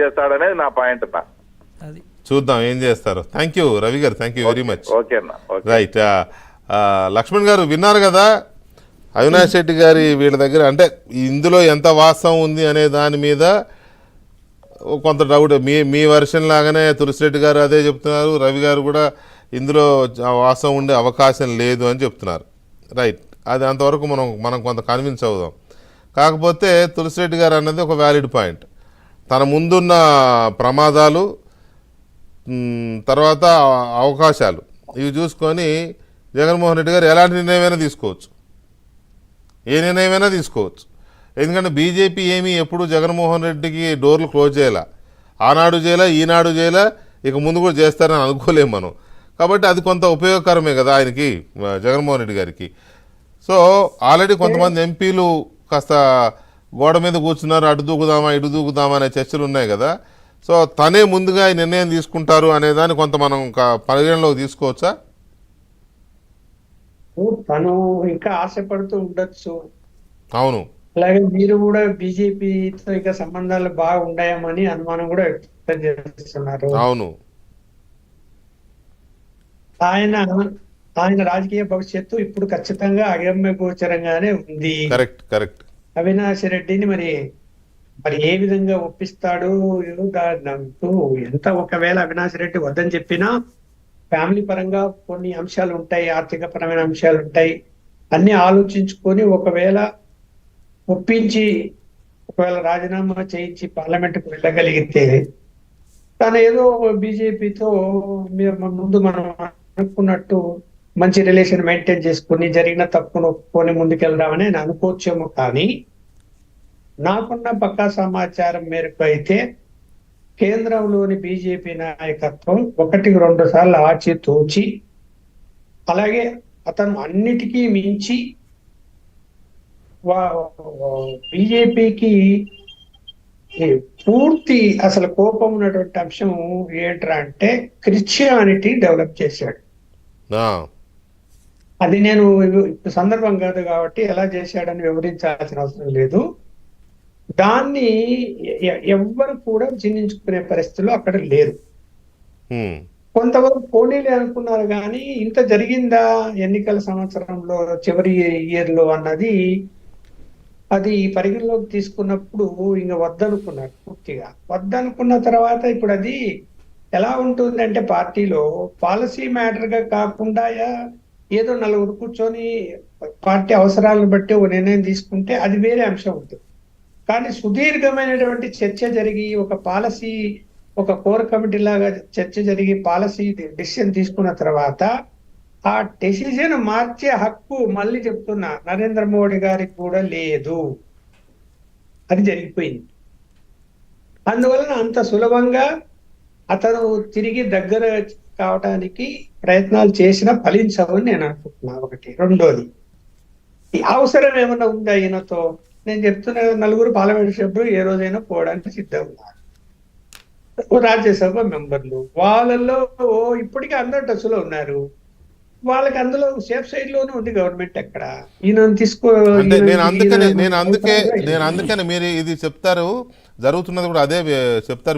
చేస్తాడనేది నా పాయింట్ అన్న. అది చూద్దాం ఏం చేస్తారు. థ్యాంక్ యూ రవి గారు, thank you very much. Okay అన్న. రైట్. లక్ష్మణ్ గారు విన్నారు కదా అవినాష్ రెడ్డి గారి వీళ్ళ దగ్గర, అంటే ఇందులో ఎంత వాస్తవం ఉంది అనే దాని మీద కొంత డౌట్. మీ వర్షన్ లాగానే తులసిరెడ్డి గారు అదే చెప్తున్నారు, రవి గారు కూడా ఇందులో వాస్తవం ఉండే అవకాశం లేదు అని చెప్తున్నారు. రైట్, అది అంతవరకు మనం కొంత కన్విన్స్ అవుదాం. కాకపోతే తులసిరెడ్డి గారు అన్నది ఒక వ్యాలిడ్ పాయింట్. తన ముందున్న ప్రమాదాలు, తర్వాత అవకాశాలు, ఇవి చూసుకొని జగన్మోహన్ రెడ్డి గారు ఎలాంటి నిర్ణయమైనా తీసుకోవచ్చు, ఏ నిర్ణయమైనా తీసుకోవచ్చు. ఎందుకంటే బీజేపీ ఏమీ ఎప్పుడు జగన్మోహన్ రెడ్డికి డోర్లు క్లోజ్ చేయాల, ఆనాడు చేయాల, ఈనాడు చేయాల, ఇక ముందు కూడా చేస్తారని అనుకోలేము మనం. కాబట్టి అది కొంత ఉపయోగకరమే కదా ఆయనకి, జగన్మోహన్ రెడ్డి గారికి. సో ఆల్రెడీ కొంతమంది ఎంపీలు కాస్త గోడ మీద కూర్చున్నారు, అటు దూకుదామా ఇటు దూకుదామా అనే చర్చలు ఉన్నాయి కదా. సో తనే ముందుగా ఈ నిర్ణయం తీసుకుంటారు అనే దాన్ని కొంత మనం పరిగణలోకి తీసుకోవచ్చా? తను ఇంకా ఆశపడుతూ ఉండొచ్చు. అవును, అలాగే మీరు కూడా బీజేపీతో ఇక సంబంధాలు బాగా ఉన్నాయమని అనుమానం కూడా వ్యక్తం చేస్తున్నారు. అవును. ఆయన రాజకీయ భవిష్యత్తు ఇప్పుడు ఖచ్చితంగా అగమ్య గోచరంగానే ఉంది. Correct correct. అవినాష్ రెడ్డిని మరి ఏ విధంగా ఒప్పిస్తాడు ఎంత, ఒకవేళ అవినాష్ రెడ్డి వద్దని చెప్పినా ఫ్యామిలీ పరంగా కొన్ని అంశాలు ఉంటాయి, ఆర్థిక పరమైన అంశాలు ఉంటాయి, అన్ని ఆలోచించుకొని ఒకవేళ ఒప్పించి ఒకవేళ రాజీనామా చేయించి పార్లమెంట్కి వెళ్ళగలిగితే తను ఏదో బీజేపీతో ముందు మనం అనుకున్నట్టు మంచి రిలేషన్ మెయింటైన్ చేసుకుని జరిగిన తప్పును ఒప్పుకొని ముందుకెళ్దామని నేను అనుకోవచ్చేమో. కానీ నాకున్న పక్కా సమాచారం మేరకు అయితే కేంద్రంలోని బీజేపీ నాయకత్వం 1-2 సార్లు ఆచితూచి, అలాగే అతను అన్నిటికీ మించి బీజేపీకి పూర్తి అసలు కోపం ఉన్నటువంటి అంశం ఏంట్రా అంటే క్రిస్టియానిటీ డెవలప్ చేశాడు. అది నేను ఇప్పుడు సందర్భం కాదు కాబట్టి ఎలా చేశాడని వివరించాల్సిన అవసరం లేదు. దాన్ని ఎవ్వరు కూడా జీర్ణించుకునే పరిస్థితుల్లో అక్కడ లేరు. కొంతవరకు పోనీలే అనుకున్నారు కానీ ఇంత జరిగిందా ఎన్నికల సంవత్సరంలో చివరి ఇయర్ లో అన్నది అది పరిగణలోకి తీసుకున్నప్పుడు ఇంకా వద్దనుకున్నారు. పూర్తిగా వద్దనుకున్న తర్వాత ఇప్పుడు అది ఎలా ఉంటుంది అంటే పార్టీలో పాలసీ మ్యాటర్ గా కాకుండా ఏదో నలుగురు కూర్చొని పార్టీ అవసరాలను బట్టి ఒక నిర్ణయం తీసుకుంటే అది వేరే అంశం ఉంటుంది. కానీ సుదీర్ఘమైనటువంటి చర్చ జరిగి ఒక పాలసీ, ఒక కోర్ కమిటీ లాగా చర్చ జరిగి పాలసీ డెసిషన్ తీసుకున్న తర్వాత ఆ డెసిషన్ మార్చే హక్కు మళ్ళీ చెప్తున్నా నరేంద్ర మోడీ గారికి కూడా లేదు. అది జరిగిపోయింది. అందువలన అంత సులభంగా అతను తిరిగి దగ్గర కావడానికి ప్రయత్నాలు చేసినా ఫలించవని నేను అనుకుంటున్నా. ఒకటి. రెండోది, ఈ అవసరం ఏమన్నా ఉందా ఈయనతో? నేను చెప్తున్నా, నలుగురు పార్లమెంట్ సభ్యులు ఏ రోజైనా పోవడానికి సిద్ధంగా ఉన్నారు. రాజ్యసభ మెంబర్లు వాళ్ళల్లో ఇప్పటికీ అందరూ టచ్ లో ఉన్నారు. వాళ్ళకి అందులో సేఫ్ సైడ్ లోనే ఉంది గవర్నమెంట్. ఎక్కడ ఈయన నేను అందుకనే మీరు ఇది చెప్తారు, జరుగుతున్నది కూడా అదే చెప్తారు.